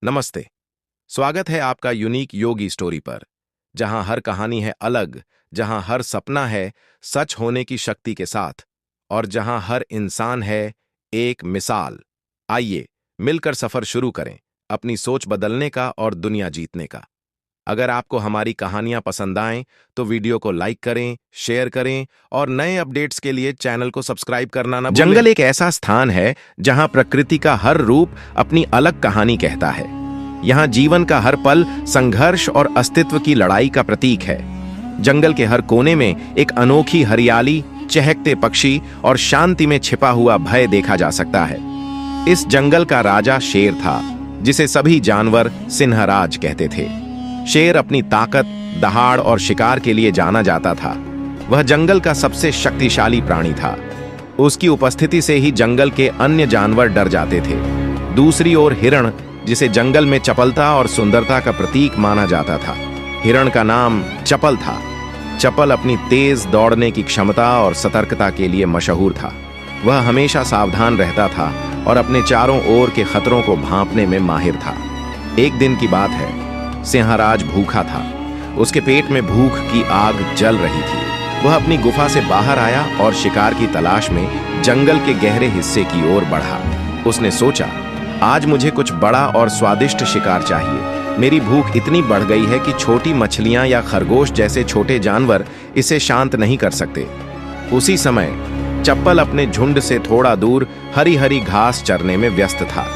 नमस्ते। स्वागत है आपका यूनिक योगी स्टोरी पर, जहां हर कहानी है अलग, जहां हर सपना है सच होने की शक्ति के साथ और जहां हर इंसान है एक मिसाल। आइए मिलकर सफर शुरू करें, अपनी सोच बदलने का और दुनिया जीतने का। अगर आपको हमारी कहानियां पसंद आएं तो वीडियो को लाइक करें, शेयर करें और नए अपडेट्स के लिए चैनल को सब्सक्राइब करना ना भूलें। जंगल एक ऐसा स्थान है जहां प्रकृति का हर रूप अपनी अलग कहानी कहता है। यहां जीवन का हर पल संघर्ष और अस्तित्व की लड़ाई का प्रतीक है। जंगल के हर कोने में एक अनोखी हरियाली, चहकते पक्षी और शांति में छिपा हुआ भय देखा जा सकता है। इस जंगल का राजा शेर था, जिसे सभी जानवर सिंहराज कहते थे। शेर अपनी ताकत, दहाड़ और शिकार के लिए जाना जाता था। वह जंगल का सबसे शक्तिशाली प्राणी था। उसकी उपस्थिति से ही जंगल के अन्य जानवर डर जाते थे। दूसरी ओर हिरण, जिसे जंगल में चपलता और सुंदरता का प्रतीक माना जाता था। हिरण का नाम चपल था। चपल अपनी तेज दौड़ने की क्षमता और सतर्कता के लिए मशहूर था। वह हमेशा सावधान रहता था और अपने चारों ओर के खतरों को भांपने में माहिर था। एक दिन की बात है, सिंहराज भूखा था। उसके पेट में भूख की आग जल रही थी। वह अपनी गुफा से बाहर आया और शिकार की तलाश में जंगल के गहरे हिस्से की ओर बढ़ा। उसने सोचा, आज मुझे कुछ बड़ा और स्वादिष्ट शिकार चाहिए। मेरी भूख इतनी बढ़ गई है कि छोटी मछलियां या खरगोश जैसे छोटे जानवर इसे शांत नहीं कर सकते। उसी समय चप्पल अपने झुंड से थोड़ा दूर हरी हरी घास चरने में व्यस्त था।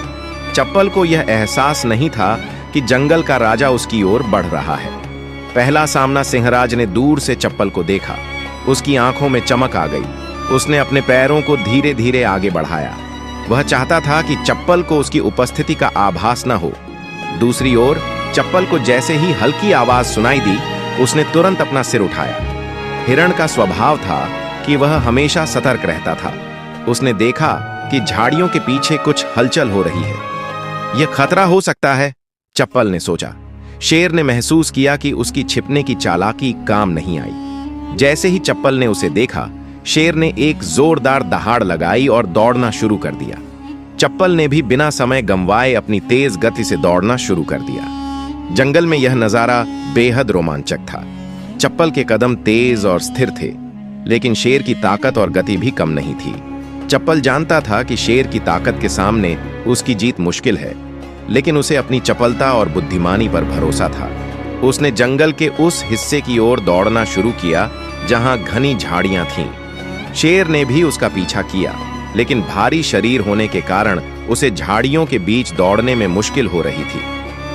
चप्पल को यह एहसास नहीं था कि जंगल का राजा उसकी ओर बढ़ रहा है। पहला सामना सिंहराज ने दूर से चप्पल को देखा। उसकी आंखों में चमक आ गई। उसने अपने पैरों को धीरे धीरे आगे बढ़ाया। वह चाहता था कि चप्पल को उसकी उपस्थिति का आभास न हो। दूसरी ओर चप्पल को जैसे ही हल्की आवाज सुनाई दी, उसने तुरंत अपना सिर उठाया। हिरण का स्वभाव था कि वह हमेशा सतर्क रहता था। उसने देखा कि झाड़ियों के पीछे कुछ हलचल हो रही है। यह खतरा हो सकता है, चप्पल ने सोचा। शेर ने महसूस किया कि उसकी छिपने की चालाकी काम नहीं आई। जैसे ही चप्पल ने उसे देखा, शेर ने एक जोरदार दहाड़ लगाई और दौड़ना शुरू कर दिया। चप्पल ने भी बिना समय गंवाए अपनी तेज गति से दौड़ना शुरू कर दिया। जंगल में यह नजारा बेहद रोमांचक था। चप्पल के कदम तेज और स्थिर थे, लेकिन शेर की ताकत और गति भी कम नहीं थी। चप्पल जानता था कि शेर की ताकत के सामने उसकी जीत मुश्किल है, लेकिन उसे अपनी चपलता और बुद्धिमानी पर भरोसा था। उसने जंगल के उस हिस्से की ओर दौड़ना शुरू किया जहां घनी झाड़ियां थीं। शेर ने भी उसका पीछा किया, लेकिन भारी शरीर होने के कारण उसे झाड़ियों के बीच दौड़ने में मुश्किल हो रही थी।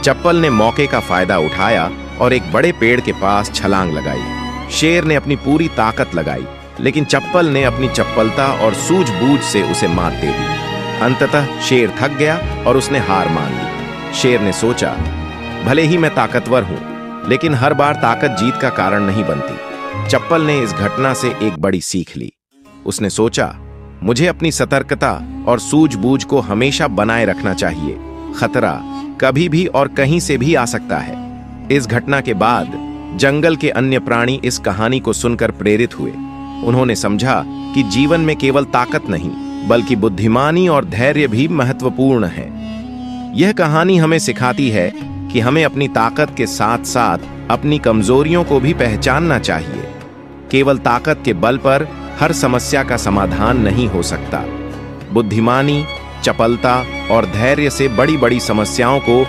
चप्पल ने मौके का फायदा उठाया और एक बड़े पेड़ के पास छलांग लगाई। शेर ने अपनी पूरी ताकत लगाई, लेकिन चप्पल ने अपनी चपलता और सूझबूझ से उसे मात दे दी। अंततः शेर थक गया और उसने हार मान ली। शेर ने सोचा, भले ही मैं ताकतवर हूं, लेकिन हर बार ताकत जीत का कारण नहीं बनती। चप्पल ने इस घटना से एक बड़ी सीख ली। उसने सोचा, मुझे अपनी सतर्कता और सूझबूझ को हमेशा बनाए रखना चाहिए। खतरा कभी भी और कहीं से भी आ सकता है। इस घटना के बाद जंगल के अन्य प्राणी इस कहानी को सुनकर प्रेरित हुए। उन्होंने समझा कि जीवन में केवल ताकत नहीं, बल्कि बुद्धिमानी और धैर्य भी महत्वपूर्ण है। यह कहानी हमें सिखाती है कि हमें अपनी ताकत के साथ साथ अपनी कमजोरियों को भी पहचानना चाहिए। केवल ताकत के बल पर हर समस्या का समाधान नहीं हो सकता। बुद्धिमानी, चपलता और धैर्य से बड़ी बड़ी समस्याओं को